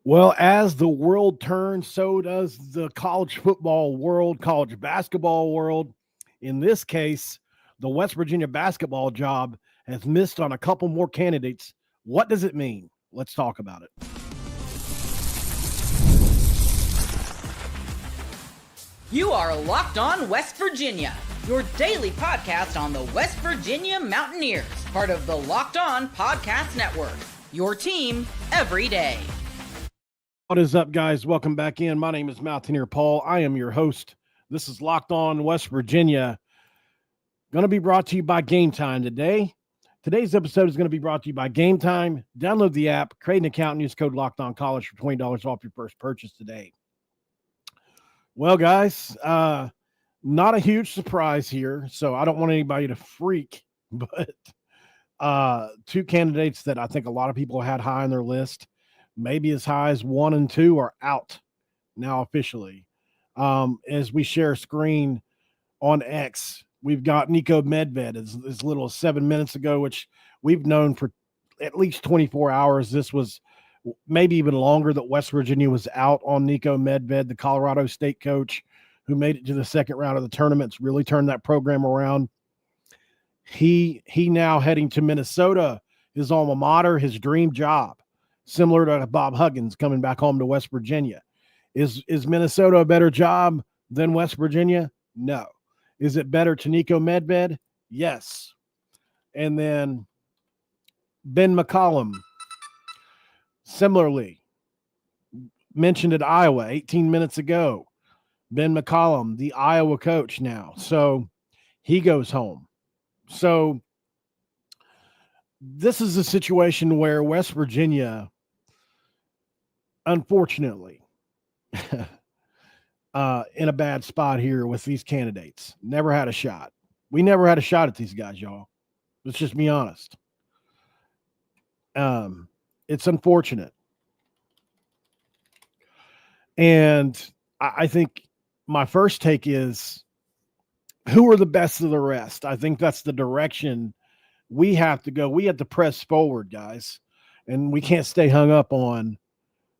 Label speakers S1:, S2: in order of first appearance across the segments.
S1: Well, as the world turns, so does the college football world, college basketball world. In this case, the West Virginia basketball job has missed on a couple more candidates. What does it mean? Let's talk about it.
S2: You are Locked On West Virginia, your daily podcast on the West Virginia Mountaineers, part of the Locked On Podcast Network, your team every day.
S1: What is up, guys? Welcome back in. My name is Mountaineer Paul. I am your host. This is Locked On West Virginia. Going to be brought to you by Game Time today. Today's episode is going to be brought to you by Game Time. Download the app, create an account, and use code Locked On College for $20 off your first purchase today. Well, guys, not a huge surprise here, so I don't want anybody to freak, but two candidates that I think a lot of people had high on their list, maybe as high as 1 and 2, are out now officially. As we share a screen on X, we've got Niko Medved as little as 7 minutes ago, which we've known for at least 24 hours. This was maybe even longer that West Virginia was out on Niko Medved, the Colorado State coach who made it to the second round of the tournaments, really turned that program around. He now heading to Minnesota, his alma mater, his dream job. Similar to Bob Huggins coming back home to West Virginia. Is Minnesota a better job than West Virginia? No. Is it better to Niko Medved? Yes. And then Ben McCollum, similarly, mentioned at Iowa 18 minutes ago. Ben McCollum, the Iowa coach now. So he goes home. So this is a situation where West Virginia, unfortunately, in a bad spot here with these candidates. Never had a shot. We never had a shot at these guys, y'all. Let's just be honest. It's unfortunate. And I think my first take is, who are the best of the rest? I think that's the direction we have to go. We have to press forward, guys. And we can't stay hung up on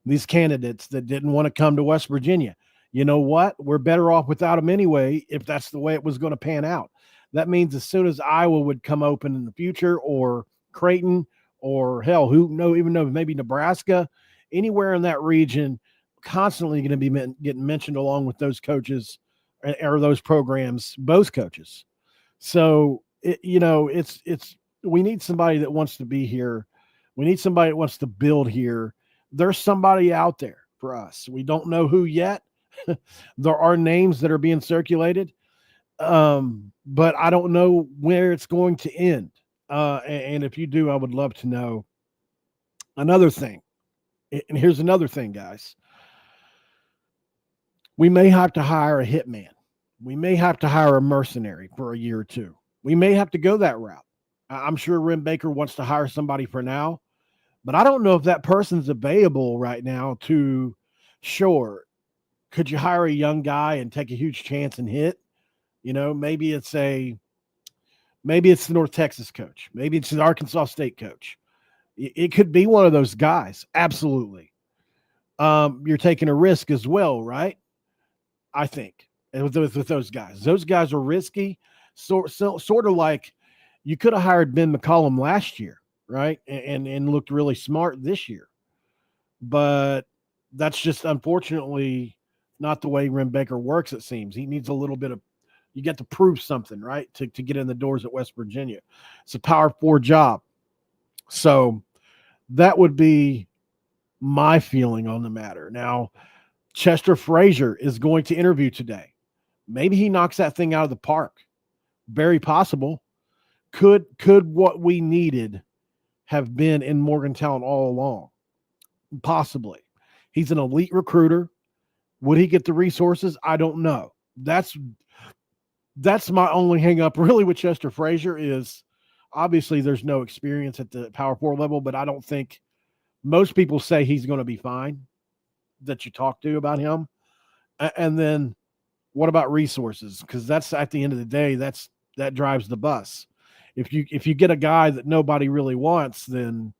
S1: these candidates that didn't want to come to West Virginia. You know what? We're better off without them anyway, if that's the way it was going to pan out. That means as soon as Iowa would come open in the future, or Creighton, or hell, even though maybe Nebraska, anywhere in that region, constantly going to be getting mentioned along with those coaches or those programs, both coaches. So, we need somebody that wants to be here. We need somebody that wants to build here. There's somebody out there for us. We don't know who yet. There are names that are being circulated, but I don't know where it's going to end. And if you do, I would love to know. Another thing, and here's another thing, guys. We may have to hire a hitman. We may have to hire a mercenary for a year or two. We may have to go that route. I'm sure Wren Baker wants to hire somebody for now, but I don't know if that person's available right now to, sure, could you hire a young guy and take a huge chance and hit? Maybe it's the North Texas coach. Maybe it's the Arkansas State coach. It could be one of those guys. Absolutely. You're taking a risk as well, right? I think with those guys. Those guys are risky. Sort of like you could have hired Ben McCollum last year, right? And looked really smart this year. But that's just unfortunately not the way Wren Baker works, it seems. He needs a little bit of, you get to prove something, right? To get in the doors at West Virginia. It's a Power 4 job. So that would be my feeling on the matter. Now, Chester Frazier is going to interview today. Maybe he knocks that thing out of the park. Very possible. Could what we needed have been in Morgantown all along? Possibly. He's an elite recruiter. Would he get the resources? I don't know. That's my only hang up really with Chester Frazier is obviously there's no experience at the Power 4 level, but I don't think most people say he's going to be fine that you talk to about him. And then what about resources? Because that's at the end of the day, that drives the bus. If you get a guy that nobody really wants, then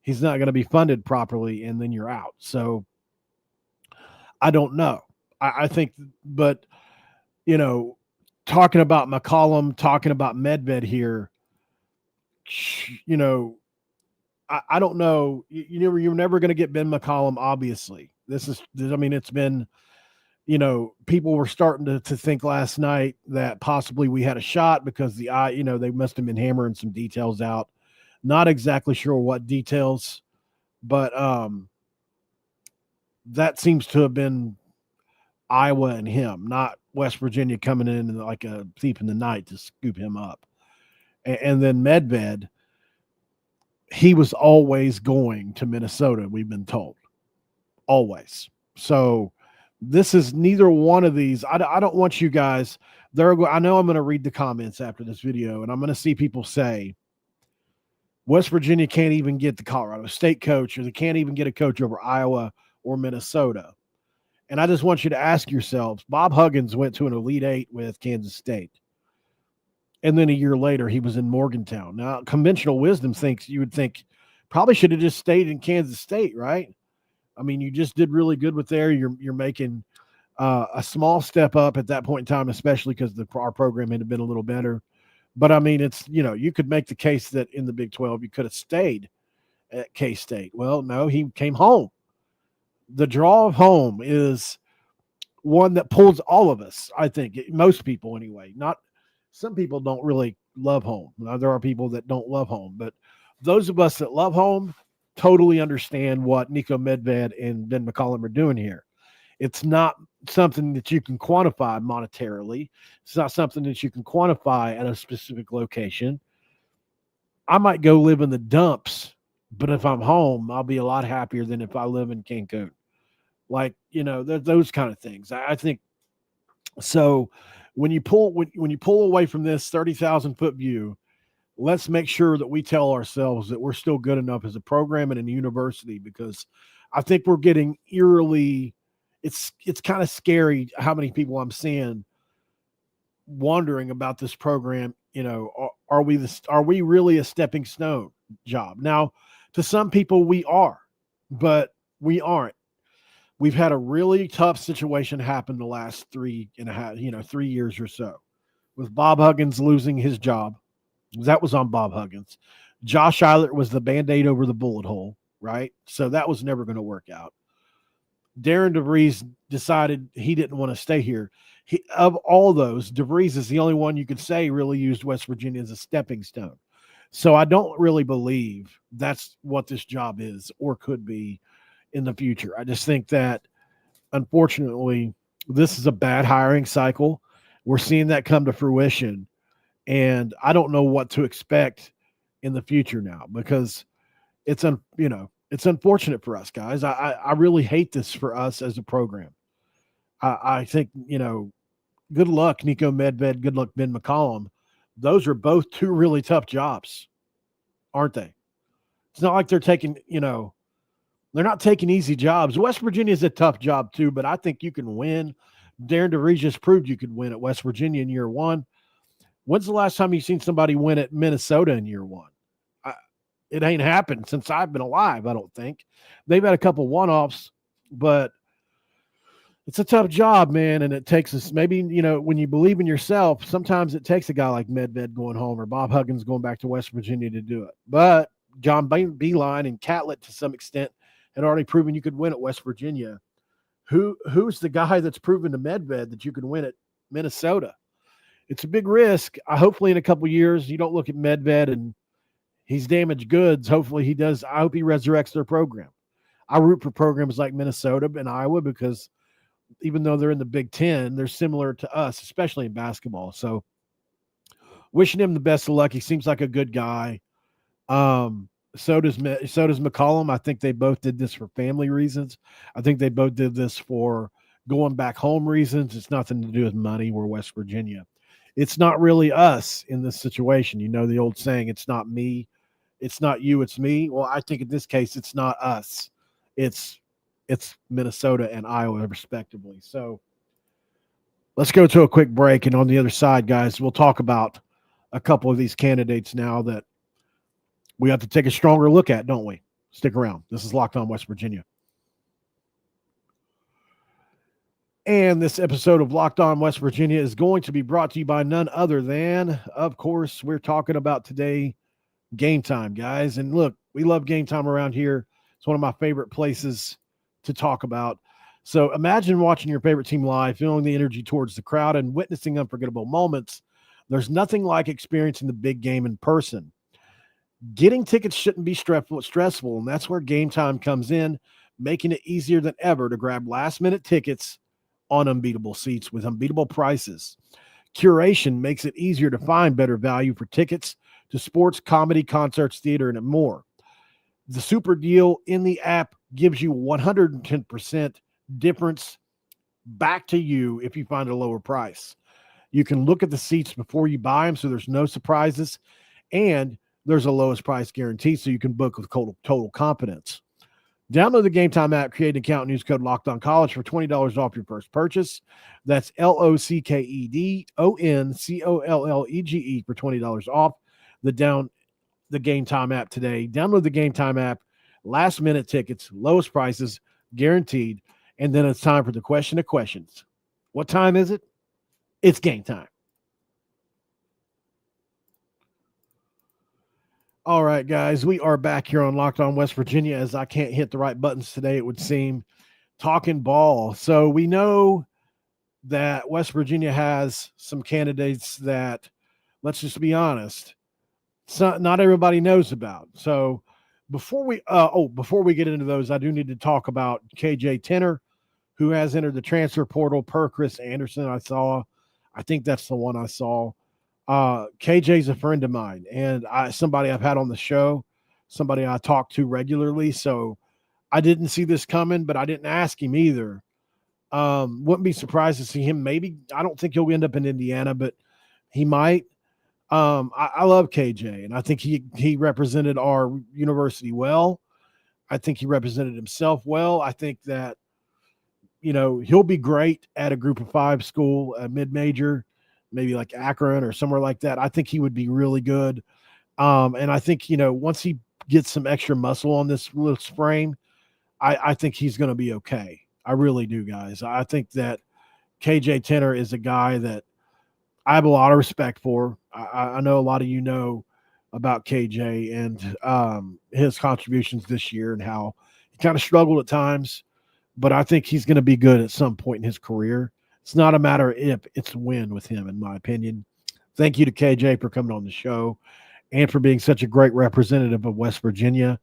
S1: he's not going to be funded properly, and then you're out. So I don't know. I think, but, talking about McCollum, talking about Medved here, I don't know. You're never going to get Ben McCollum, obviously. It's been, people were starting to think last night that possibly we had a shot because they must have been hammering some details out. Not exactly sure what details, but that seems to have been Iowa and him, not West Virginia coming in like a thief in the night to scoop him up. And then Medved, he was always going to Minnesota, we've been told. Always. So this is neither one of these. I don't want you guys there. I know I'm going to read the comments after this video, and I'm going to see people say West Virginia can't even get the Colorado State coach, or they can't even get a coach over Iowa or Minnesota. And I just want you to ask yourselves, Bob Huggins went to an Elite Eight with Kansas State. And then a year later, he was in Morgantown. Now, conventional wisdom thinks you would think probably should have just stayed in Kansas State, right? I mean, you just did really good with there. You're making a small step up at that point in time, especially because our program had been a little better. But I mean, it's, you could make the case that in the Big 12, you could have stayed at K-State. Well, no, he came home. The draw of home is one that pulls all of us, I think, most people anyway. Not some people don't really love home. Now, there are people that don't love home, but those of us that love home totally understand what Niko Medved and Ben McCollum are doing here. It's not something that you can quantify monetarily. It's not something that you can quantify at a specific location. I might go live in the dumps, but if I'm home, I'll be a lot happier than if I live in Cancun. Like, those kind of things. I think so. When you pull away from this 30,000-foot view, let's make sure that we tell ourselves that we're still good enough as a program and a university, because I think we're getting eerily. It's kind of scary how many people I'm seeing wondering about this program. Are we really a stepping stone job? Now, to some people we are, but we aren't. We've had a really tough situation happen the last 3 years or so, with Bob Huggins losing his job. That was on Bob Huggins. Josh Eilert was the Band-Aid over the bullet hole, right? So that was never going to work out. Darren DeVries decided he didn't want to stay here. Of all those, DeVries is the only one you could say really used West Virginia as a stepping stone. So I don't really believe that's what this job is or could be in the future. I just think that, unfortunately, this is a bad hiring cycle. We're seeing that come to fruition. And I don't know what to expect in the future now, because it's unfortunate for us, guys. I really hate this for us as a program. I think, good luck, Niko Medved. Good luck, Ben McCollum. Those are both two really tough jobs, aren't they? It's not like they're taking, they're not taking easy jobs. West Virginia is a tough job too, but I think you can win. Darren DeVries just proved you could win at West Virginia in year one. When's the last time you've seen somebody win at Minnesota in year one? It ain't happened since I've been alive, I don't think. They've had a couple one-offs, but it's a tough job, man, and it takes us maybe, when you believe in yourself, sometimes it takes a guy like Medved going home or Bob Huggins going back to West Virginia to do it. But John Beilein and Catlett, to some extent, had already proven you could win at West Virginia. Who's the guy that's proven to Medved that you can win at Minnesota? It's a big risk. Hopefully in a couple years, you don't look at Medved and he's damaged goods. Hopefully he does. I hope he resurrects their program. I root for programs like Minnesota and Iowa, because even though they're in the Big Ten, they're similar to us, especially in basketball. So wishing him the best of luck. He seems like a good guy. So does McCollum. I think they both did this for family reasons. I think they both did this for going back home reasons. It's nothing to do with money. We're West Virginia. It's not really us in this situation. The old saying, it's not me, it's not you, it's me. Well, I think in this case, it's not us. It's Minnesota and Iowa, respectively. So let's go to a quick break. And on the other side, guys, we'll talk about a couple of these candidates now that we have to take a stronger look at, don't we? Stick around. This is Locked On West Virginia. And this episode of Locked On West Virginia is going to be brought to you by none other than, of course, we're talking about today, Game Time, guys. And look, we love Game Time around here. It's one of my favorite places to talk about. So imagine watching your favorite team live, feeling the energy towards the crowd, and witnessing unforgettable moments. There's nothing like experiencing the big game in person. Getting tickets shouldn't be stressful, and that's where Game Time comes in, making it easier than ever to grab last-minute tickets on unbeatable seats with unbeatable prices. Curation makes it easier to find better value for tickets to sports, comedy, concerts, theater, and more. The super deal in the app gives you 110% difference back to you if you find a lower price. You can look at the seats before you buy them, so there's no surprises, and there's a lowest price guarantee, so you can book with total confidence. Download the Game Time app, create an account, and use code LOCKEDONCollege for $20 off your first purchase. That's LOCKEDONCOLLEGE for $20 off the Game Time app today. Download the Game Time app. Last minute tickets, lowest prices, guaranteed. And then it's time for the question of questions. What time is it? It's game time. All right, guys, we are back here on Locked On West Virginia, as I can't hit the right buttons today, it would seem, talking ball. So we know that West Virginia has some candidates that, let's just be honest, not everybody knows about. So before we get into those, I do need to talk about KJ Tenor, who has entered the transfer portal per Chris Anderson. I think that's the one I saw. KJ's a friend of mine, and somebody I've had on the show, somebody I talk to regularly. So I didn't see this coming, but I didn't ask him either. Wouldn't be surprised to see him. Maybe, I don't think he'll end up in Indiana, but he might. I love KJ, and I think he represented our university well. I think he represented himself well. I think that, he'll be great at a group of five school, a mid-major, maybe like Akron or somewhere like that. I think he would be really good. And I think, once he gets some extra muscle on this frame, I think he's going to be okay. I really do, guys. I think that KJ Tenor is a guy that I have a lot of respect for. I know a lot of you know about KJ and his contributions this year and how he kind of struggled at times, but I think he's going to be good at some point in his career. It's not a matter of if, it's when with him, in my opinion. Thank you to KJ for coming on the show and for being such a great representative of West Virginia.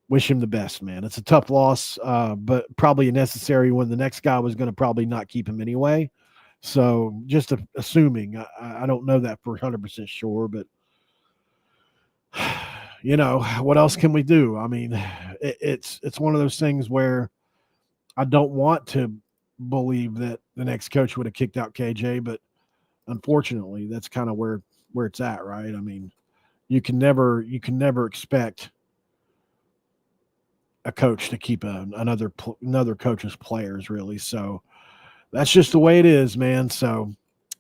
S1: Wish him the best, man. It's a tough loss, but probably a necessary one. The next guy was going to probably not keep him anyway. So just assuming, I don't know that for 100% sure, but what else can we do? I mean, it's one of those things where I don't want to believe that the next coach would have kicked out KJ, but unfortunately that's kind of where it's at, right? I mean, you can never expect a coach to keep another coach's players, really. So that's just the way it is, man. So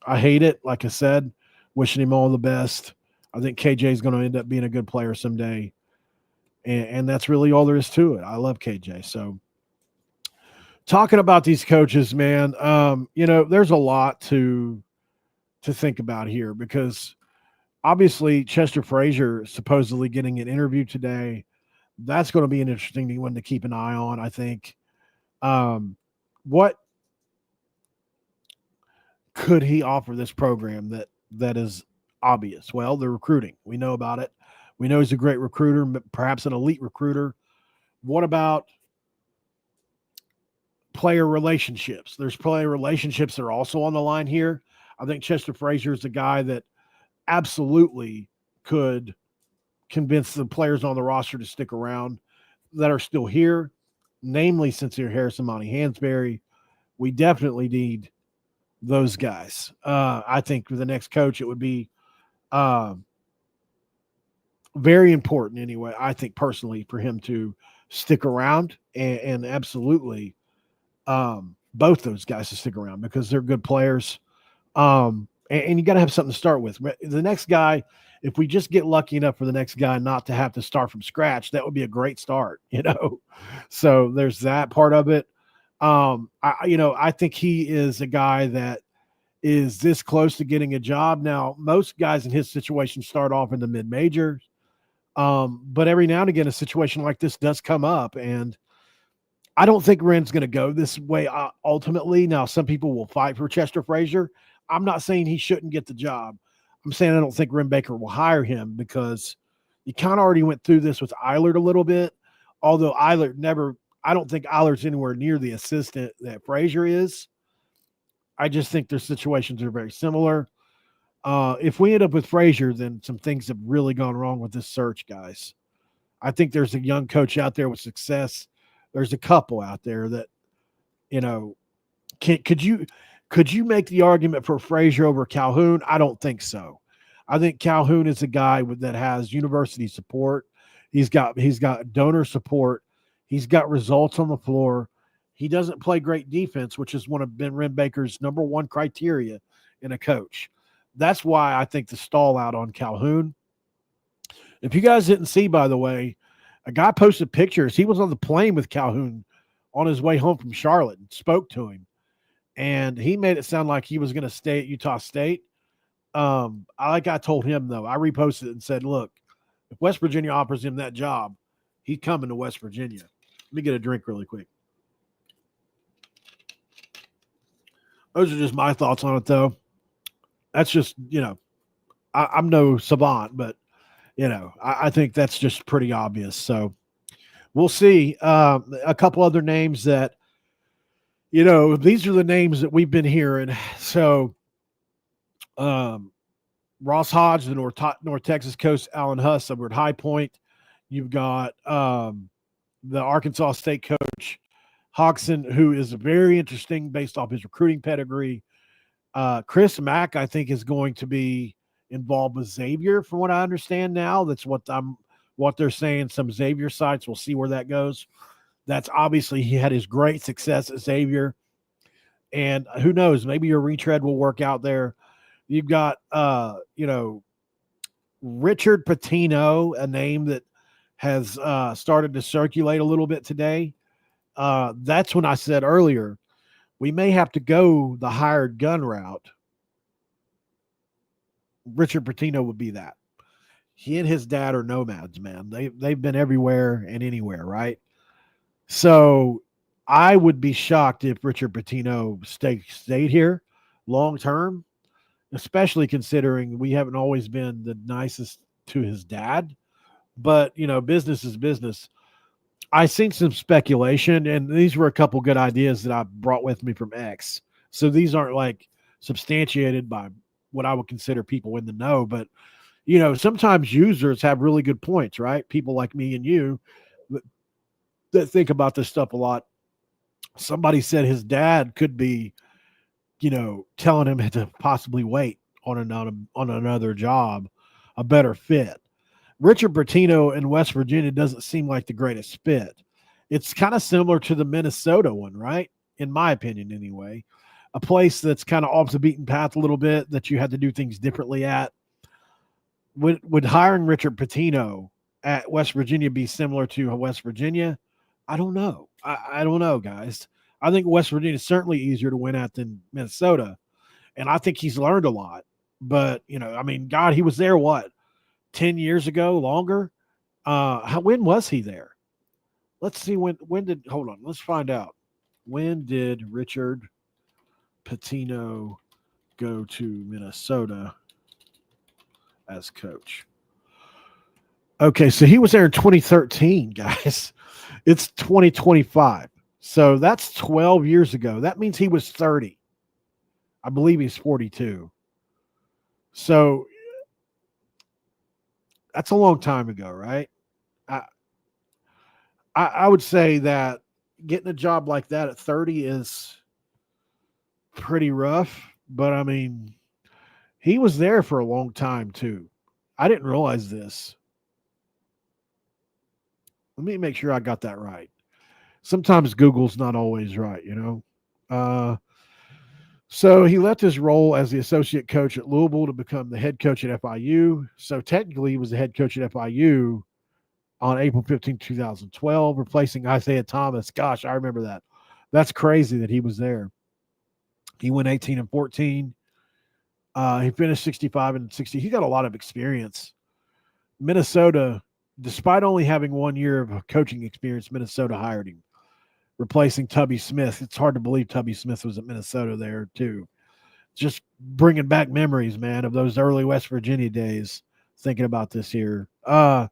S1: I hate it. Like I said, wishing him all the best. I think KJ is going to end up being a good player someday. And that's really all there is to it. I love KJ. So talking about these coaches, man, there's a lot to think about here, because obviously Chester Frazier supposedly getting an interview today. That's going to be an interesting one to keep an eye on, I think. What could he offer this program that is obvious? Well, the recruiting. We know about it. We know he's a great recruiter, perhaps an elite recruiter. What about player relationships? There's player relationships that are also on the line here. I think Chester Frazier is a guy that absolutely could convince the players on the roster to stick around that are still here, namely Sincere Harrison, Monty Hansberry. We definitely need those guys. I think for the next coach, it would be very important anyway, I think personally, for him to stick around and absolutely both those guys to stick around, because they're good players. And you got to have something to start with. The next guy if we just get lucky enough for the next guy not to have to start from scratch, that would be a great start, So there's that part of it. I think he is a guy that is this close to getting a job. Now, most guys in his situation start off in the mid majors. But every now and again, a situation like this does come up, and I don't think Wren's going to go this way ultimately. Now, some people will fight for Chester Frazier. I'm not saying he shouldn't get the job. I'm saying I don't think Wren Baker will hire him because you kind of already went through this with Eilert a little bit, although Eilert I don't think Eilert's anywhere near the assistant that Frazier is. I just think their situations are very similar. If we end up with Frazier, then some things have really gone wrong with this search, guys. I think there's a young coach out there with success. There's a couple out there that, could you make the argument for Frazier over Calhoun? I don't think so. I think Calhoun is a guy that has university support. He's got donor support. He's got results on the floor. He doesn't play great defense, which is one of Ben Wren Baker's number one criteria in a coach. That's why I think the stall out on Calhoun. If you guys didn't see, by the way, a guy posted pictures. He was on the plane with Calhoun on his way home from Charlotte and spoke to him. And he made it sound like he was going to stay at Utah State. Like I told him, though, I reposted it and said, look, if West Virginia offers him that job, he's coming to West Virginia. Let me get a drink really quick. Those are just my thoughts on it, though. That's just, I'm no savant, but, I think that's just pretty obvious. So we'll see. A couple other names that, these are the names that we've been hearing. So Ross Hodge, the North Texas coach, Alan Huss over at High Point. You've got the Arkansas State coach, Hodgson, who is very interesting based off his recruiting pedigree. Chris Mack, I think, is going to be involved with Xavier, from what I understand now. That's what they're saying. Some Xavier sites. We'll see where that goes. That's obviously he had his great success at Xavier, and who knows? Maybe your retread will work out there. You've got Richard Pitino, a name that has started to circulate a little bit today. That's when I said earlier, we may have to go the hired gun route. Richard Pitino would be that. He and his dad are nomads, man. They've been everywhere and anywhere, right? So I would be shocked if Richard Pitino stayed here long term, especially considering we haven't always been the nicest to his dad. But, business is business. I seen some speculation, and these were a couple good ideas that I brought with me from X. So these aren't like substantiated by what I would consider people in the know, but sometimes users have really good points, right? People like me and you that think about this stuff a lot. Somebody said his dad could be, telling him to possibly wait on another job, a better fit. Richard Pitino in West Virginia doesn't seem like the greatest fit. It's kind of similar to the Minnesota one, right? In my opinion, anyway. A place that's kind of off the beaten path a little bit, that you had to do things differently at. Would hiring Richard Pitino at West Virginia be similar to West Virginia? I don't know. I don't know, guys. I think West Virginia is certainly easier to win at than Minnesota. And I think he's learned a lot. But, God, he was there, 10 years ago, longer? When was he there? Let's see hold on, let's find out. When did Richard Pitino go to Minnesota as coach? Okay, so he was there in 2013, guys. It's 2025. So that's 12 years ago. That means he was 30. I believe he's 42. So that's a long time ago, right? I would say that getting a job like that at 30 is pretty rough, but he was there for a long time too. I didn't realize this. Let me make sure I got that right. Sometimes Google's not always right, So he left his role as the associate coach at Louisville to become the head coach at FIU. So technically, he was the head coach at FIU on April 15, 2012, replacing Isaiah Thomas. Gosh, I remember that. That's crazy that he was there. He went 18-14. He finished 65-60. He got a lot of experience. Minnesota, despite only having 1 year of coaching experience, Minnesota hired him, replacing Tubby Smith. It's hard to believe Tubby Smith was at Minnesota there too. Just bringing back memories, man, of those early West Virginia days. Thinking about this here, obviously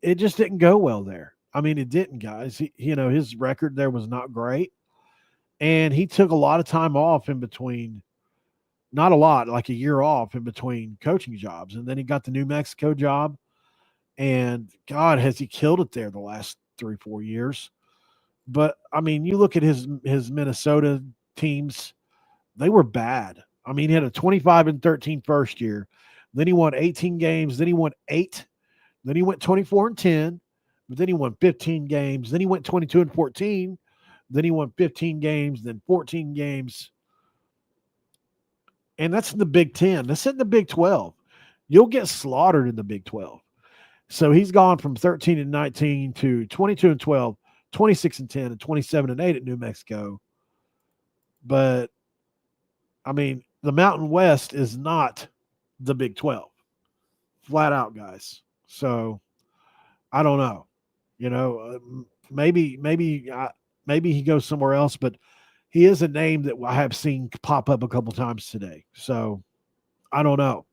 S1: it just didn't go well there. I mean, it didn't, guys. His record there was not great, and he took a lot of time off in between. Not a lot, like a year off in between coaching jobs, and then he got the New Mexico job. And God, has he killed it there the last 3-4 years. But I mean, you look at his Minnesota teams, they were bad. I mean, he had a 25-13 first year. Then he won 18 games. Then he won 8. Then he went 24-10. But then he won 15 games. Then he went 22-14. Then he won 15 games, then 14 games. And that's in the Big Ten. That's in the Big 12. You'll get slaughtered in the Big 12. So he's gone from 13-19 to 22-12, 26-10, and 27-8 at New Mexico. But, I mean, the Mountain West is not the Big 12. Flat out, guys. So, I don't know. Maybe he goes somewhere else, but he is a name that I have seen pop up a couple times today. So, I don't know.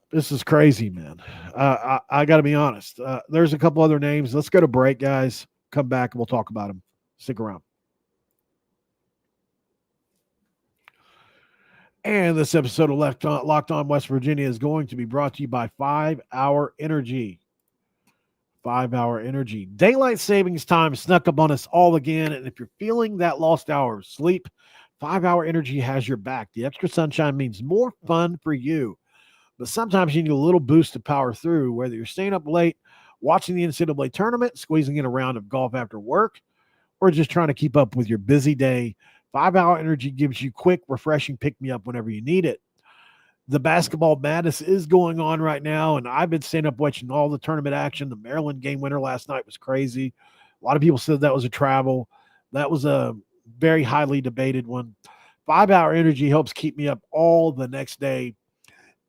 S1: This is crazy, man. I got to be honest. There's a couple other names. Let's go to break, guys. Come back and we'll talk about them. Stick around. And this episode of Locked On West Virginia is going to be brought to you by 5 Hour Energy. 5 Hour Energy. Daylight savings time snuck up on us all again. And if you're feeling that lost hour of sleep, 5 Hour Energy has your back. The extra sunshine means more fun for you. But sometimes you need a little boost to power through, whether you're staying up late, watching the NCAA tournament, squeezing in a round of golf after work, or just trying to keep up with your busy day. 5 Hour Energy gives you quick, refreshing pick-me-up whenever you need it. The basketball madness is going on right now, and I've been staying up watching all the tournament action. The Maryland game winner last night was crazy. A lot of people said that was a travel. That was a very highly debated one. 5 Hour Energy helps keep me up all the next day.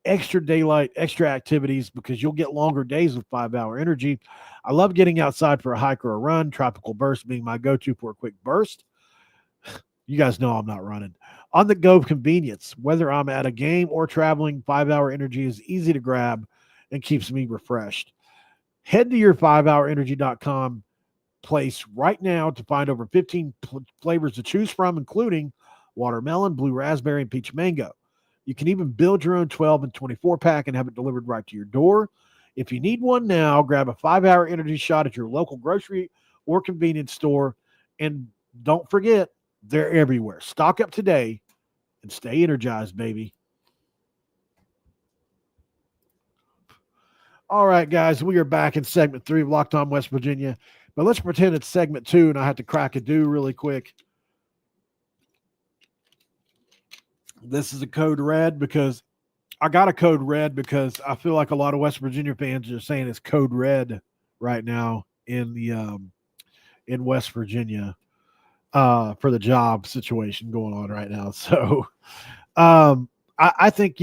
S1: Extra daylight, extra activities, because you'll get longer days with 5 Hour Energy. I love getting outside for a hike or a run, Tropical Burst being my go-to for a quick burst. You guys know I'm not running. On the go convenience, whether I'm at a game or traveling, 5 Hour Energy is easy to grab and keeps me refreshed. Head to your 5hourenergy.com place right now to find over 15 flavors to choose from, including watermelon, blue raspberry, and peach mango. You can even build your own 12 and 24 pack and have it delivered right to your door. If you need one now, grab a 5 Hour Energy shot at your local grocery or convenience store. And don't forget, they're everywhere. Stock up today and stay energized, baby. All right, guys, we are back in segment 3 of Locked On West Virginia. But let's pretend it's segment 2, and I have to crack a do really quick. This is a code red because I got a code red because I feel like a lot of West Virginia fans are saying it's code red right now in the in West Virginia for the job situation going on right now. So I think,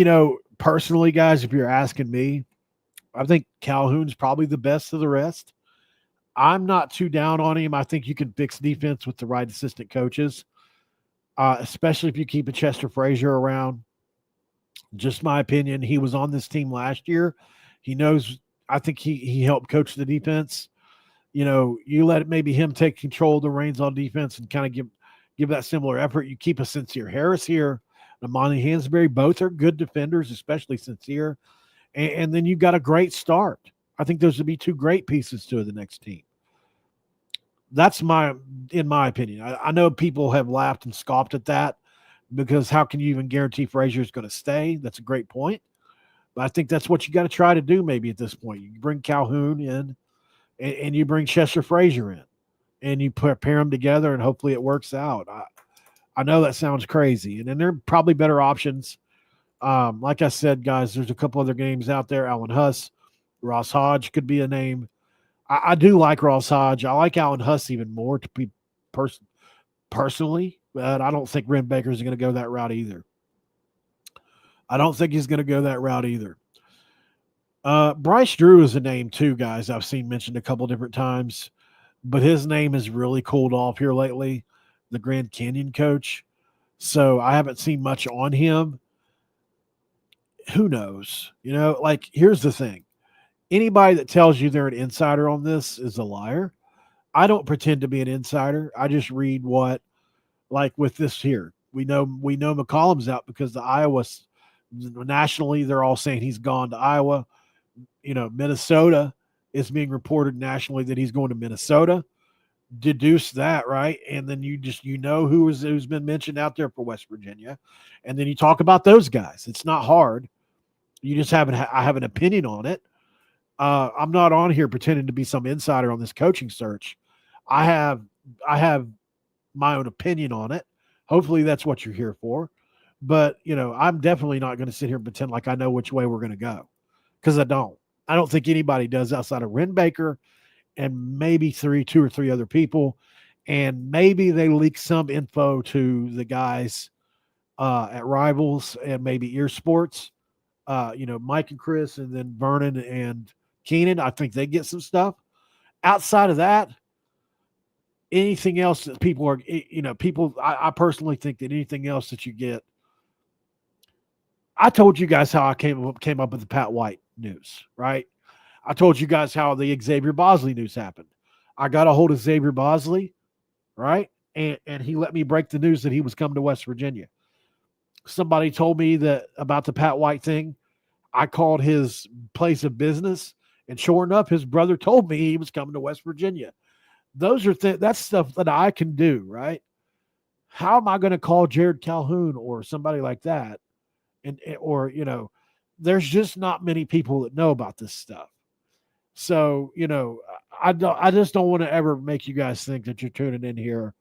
S1: personally, guys, if you're asking me, I think Calhoun's probably the best of the rest. I'm not too down on him. I think you can fix defense with the right assistant coaches. Especially if you keep a Chester Frazier around. Just my opinion. He was on this team last year. He knows, I think he helped coach the defense. You let maybe him take control of the reins on defense and kind of give that similar effort. You keep a Sincere Harris here. Amani Hansberry, both are good defenders, especially Sincere. And then you've got a great start. I think those would be 2 great pieces to the next team. That's in my opinion. I know people have laughed and scoffed at that because how can you even guarantee Frazier is going to stay? That's a great point. But I think that's what you got to try to do maybe at this point. You bring Calhoun in and you bring Chester Frazier in and you pair them together and hopefully it works out. I know that sounds crazy. And then there are probably better options. Like I said, guys, there's a couple other games out there. Alan Huss, Ross Hodge could be a name. I do like Ross Hodge. I like Alan Huss even more to be personally, but I don't think Wren Baker is going to go that route either. Bryce Drew is a name too, guys. I've seen mentioned a couple different times, but his name has really cooled off here lately, the Grand Canyon coach. So I haven't seen much on him. Who knows? Like, here's the thing. Anybody that tells you they're an insider on this is a liar. I don't pretend to be an insider. I just read what, like with this here. We know McCollum's out because the Iowa, nationally, they're all saying he's gone to Iowa. Minnesota is being reported nationally that he's going to Minnesota. Deduce that, right? And then who's been mentioned out there for West Virginia. And then you talk about those guys. It's not hard. You just I have an opinion on it. I'm not on here pretending to be some insider on this coaching search. I have my own opinion on it. Hopefully that's what you're here for. But, I'm definitely not going to sit here and pretend like I know which way we're going to go, because I don't. I don't think anybody does outside of Wren Baker and maybe two or three other people. And maybe they leak some info to the guys at Rivals and maybe Ear Sports, Mike and Chris, and then Vernon and Keenan. I think they get some stuff. Outside of that, anything else that people are, I personally think that anything else that you get. I told you guys how I came up with the Pat White news, right? I told you guys how the Xavier Bosley news happened. I got a hold of Xavier Bosley, right? And he let me break the news that he was coming to West Virginia. Somebody told me that about the Pat White thing. I called his place of business, and sure enough, his brother told me he was coming to West Virginia. Those are that's stuff that I can do, right? How am I going to call Jared Calhoun or somebody like that? Or there's just not many people that know about this stuff. So, I just don't want to ever make you guys think that you're tuning in here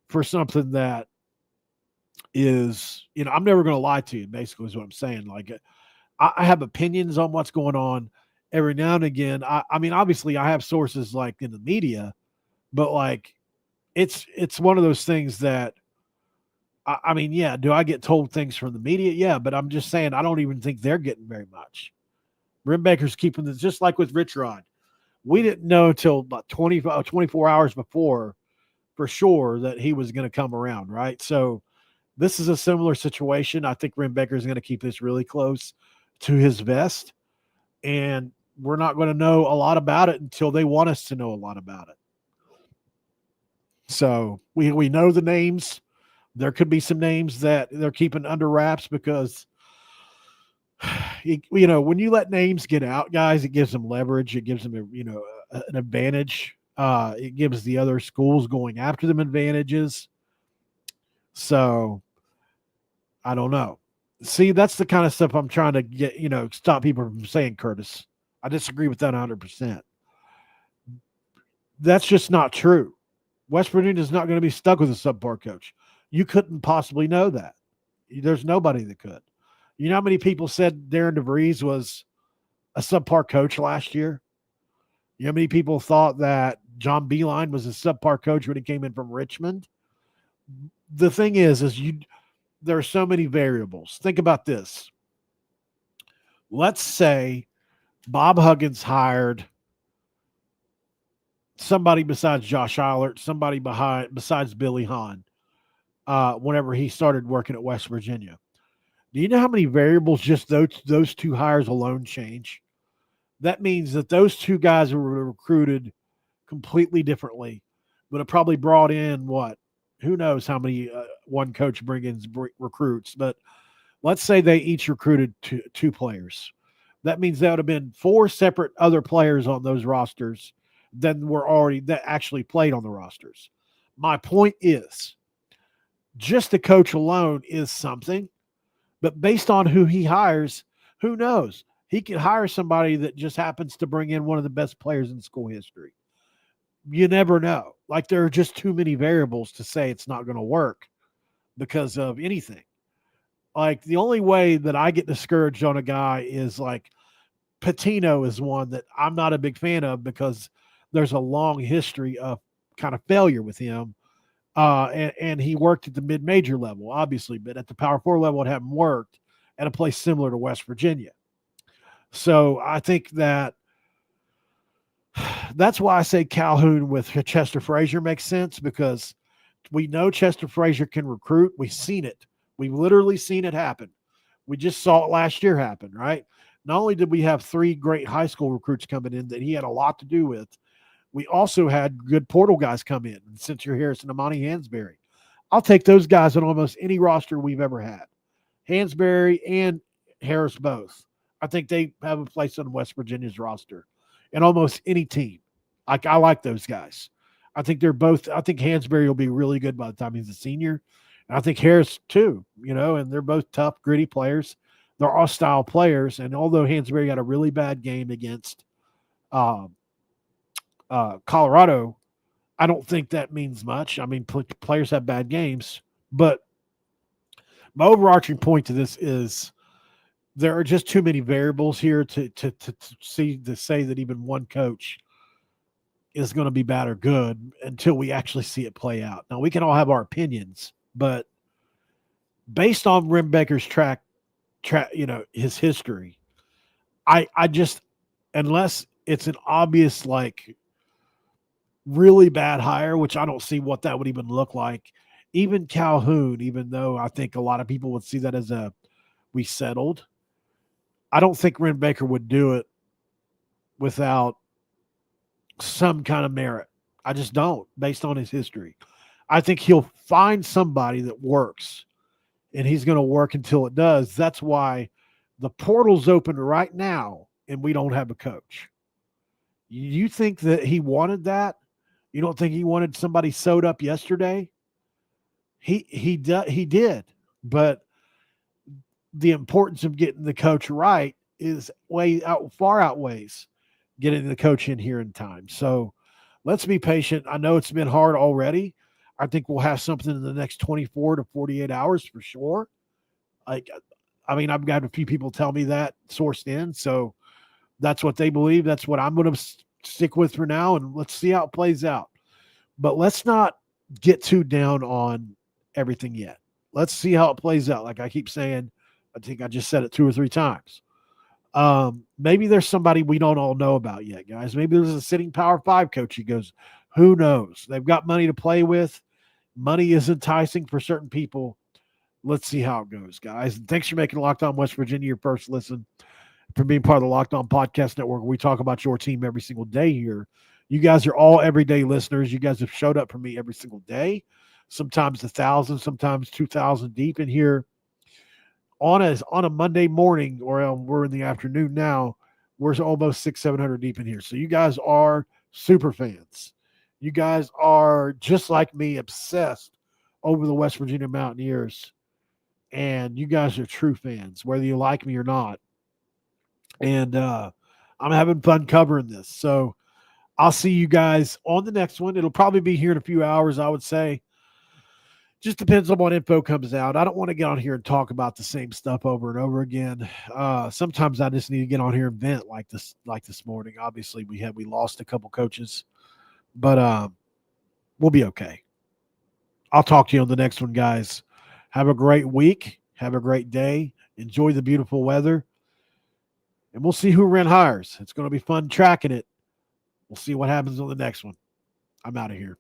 S1: for something that is, I'm never going to lie to you, basically is what I'm saying. Like, I have opinions on what's going on every now and again. I mean, obviously I have sources like in the media, but like, it's one of those things that, I mean, yeah, do I get told things from the media? Yeah, but I'm just saying I don't even think they're getting very much. Wren Baker's keeping this, just like with Rich Rod. We didn't know until about 24 hours before for sure that he was going to come around, right? So this is a similar situation. I think Wren Baker is going to keep this really close to his vest, and we're not going to know a lot about it until they want us to know a lot about it. So we know the names. There could be some names that they're keeping under wraps because, when you let names get out, guys, it gives them leverage. It gives them, an advantage. It gives the other schools going after them advantages. So I don't know. See, that's the kind of stuff I'm trying to get, stop people from saying, Curtis. I disagree with that 100%. That's just not true. West Virginia is not going to be stuck with a subpar coach. You couldn't possibly know that. There's nobody that could. You know how many people said Darren DeVries was a subpar coach last year? You know how many people thought that John Beilein was a subpar coach when he came in from Richmond? The thing is there are so many variables. Think about this. Let's say Bob Huggins hired somebody besides Josh Eilert, somebody besides Billy Hahn, whenever he started working at West Virginia. Do you know how many variables just those two hires alone change? That means that those two guys were recruited completely differently, but have probably brought in who knows how many one coach recruits. But let's say they each recruited two players. That means that would have been 4 separate other players on those rosters that actually played on the rosters. My point is, just the coach alone is something, but based on who he hires, who knows? He could hire somebody that just happens to bring in one of the best players in school history. You never know. Like, there are just too many variables to say it's not going to work because of anything. Like, the only way that I get discouraged on a guy is like Patino is one that I'm not a big fan of because there's a long history of kind of failure with him. And he worked at the mid-major level, obviously, but at the Power 4 level, it hadn't worked at a place similar to West Virginia. So I think that's why I say Calhoun with Chester Frazier makes sense, because we know Chester Frazier can recruit. We've seen it. We've literally seen it happen. We just saw it last year happen, right? Not only did we have 3 great high school recruits coming in that he had a lot to do with, we also had good portal guys come in. Cynthia Harris and Amani Hansberry. I'll take those guys on almost any roster we've ever had. Hansberry and Harris both. I think they have a place on West Virginia's roster in almost any team. I like those guys. I think they're both. I think Hansberry will be really good by the time he's a senior. And I think Harris too, and they're both tough, gritty players. They're all style players. And although Hansberry got a really bad game against Colorado, I don't think that means much. I mean, players have bad games, but my overarching point to this is there are just too many variables here to say that even one coach is going to be bad or good until we actually see it play out. Now, we can all have our opinions, but based on Wren Baker's his history, I just, unless it's an obvious, like, really bad hire, which I don't see what that would even look like. Even Calhoun, even though I think a lot of people would see that as we settled, I don't think Wren Baker would do it without some kind of merit. I just don't, based on his history. I think he'll find somebody that works, and he's going to work until it does. That's why the portal's open right now, and we don't have a coach. You think that he wanted that? You don't think he wanted somebody sewed up yesterday? He did, but the importance of getting the coach right is far outweighs getting the coach in here in time. So let's be patient. I know it's been hard already. I think we'll have something in the next 24 to 48 hours for sure. I've got a few people tell me that sourced in, so that's what they believe. That's what I'm going to stick with for now, and let's see how it plays out. But let's not get too down on everything yet. Let's see how it plays out. Like I keep saying, I think I just said it 2 or 3 times. Maybe there's somebody we don't all know about yet, guys. Maybe there's a sitting Power 5 coach. He goes, who knows? They've got money to play with. Money is enticing for certain people. Let's see how it goes, guys. And thanks for making Locked On West Virginia your first listen, for being part of the Locked On Podcast Network. We talk about your team every single day here. You guys are all everyday listeners. You guys have showed up for me every single day, sometimes 1,000, sometimes 2,000 deep in here. On a Monday morning, or we're in the afternoon now, we're almost 600-700 deep in here. So you guys are super fans. You guys are, just like me, obsessed over the West Virginia Mountaineers. And you guys are true fans, whether you like me or not. And I'm having fun covering this. So I'll see you guys on the next one. It'll probably be here in a few hours, I would say. Just depends on what info comes out. I don't want to get on here and talk about the same stuff over and over again. Sometimes I just need to get on here and vent like this morning. Obviously, we lost a couple coaches, but we'll be okay. I'll talk to you on the next one, guys. Have a great week. Have a great day. Enjoy the beautiful weather. And we'll see who Wren hires. It's going to be fun tracking it. We'll see what happens on the next one. I'm out of here.